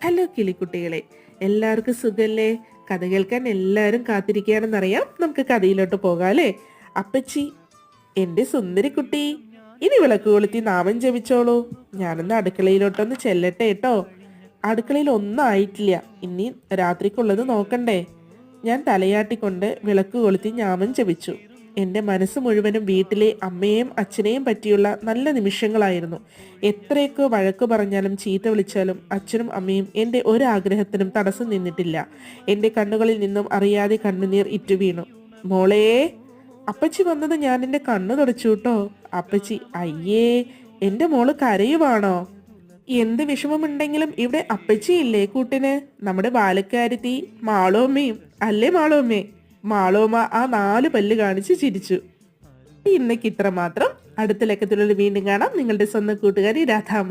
Hello കിളിക്കുട്ടികളെ, എല്ലാവർക്കും സുഖല്ലേ? കഥ കേൾക്കാൻ എല്ലാവരും കാത്തിരിക്കുകയാണെന്നറിയാം. നമുക്ക് കഥയിലോട്ട് പോകാല്ലേ? അപ്പച്ചി, എന്റെ സുന്ദരി കുട്ടി, ഇനി വിളക്ക് കൊളുത്തി നാമം ജപിച്ചോളൂ. ഞാനൊന്ന് അടുക്കളയിലോട്ടൊന്ന് ചെല്ലട്ടെ കേട്ടോ. അടുക്കളയിൽ ഒന്നും ആയിട്ടില്ല, ഇനി രാത്രിക്കുള്ളത് നോക്കണ്ടേ. ഞാൻ തലയാട്ടിക്കൊണ്ട് വിളക്ക് കൊളുത്തി നാമം ജപിച്ചു. എൻ്റെ മനസ്സ് മുഴുവനും വീട്ടിലെ അമ്മയെയും അച്ഛനെയും പറ്റിയുള്ള നല്ല നിമിഷങ്ങളായിരുന്നു. എത്രയൊക്കെ വഴക്ക് പറഞ്ഞാലും ചീത്ത വിളിച്ചാലും അച്ഛനും അമ്മയും എൻ്റെ ഒരാഗ്രഹത്തിനും തടസ്സം നിന്നിട്ടില്ല. എൻ്റെ കണ്ണുകളിൽ നിന്നും അറിയാതെ കണ്ണുനീർ ഇറ്റുവീണു. മോളേ, അപ്പച്ചി വന്നത് ഞാൻ എൻ്റെ കണ്ണു തുടച്ചു കേട്ടോ. അപ്പച്ചി, അയ്യേ, എൻ്റെ മോള് കരയുവാണോ? എന്ത് വിഷമമുണ്ടെങ്കിലും ഇവിടെ അപ്പച്ചിയില്ലേ കൂട്ടിന്? നമ്മുടെ ബാലക്കാരത്തി മാളോമ്മയും അല്ലേ മാളോമ്മേ? മാളോമ്മ ആ 4 പല്ല് കാണിച്ച് ചിരിച്ചു. ഇന്നേക്ക് ഇത്ര മാത്രം. അടുത്ത ലക്കത്തിലുള്ള വീണ്ടും കാണാം. നിങ്ങളുടെ സ്വന്തം കൂട്ടുകാരി രാധാമ.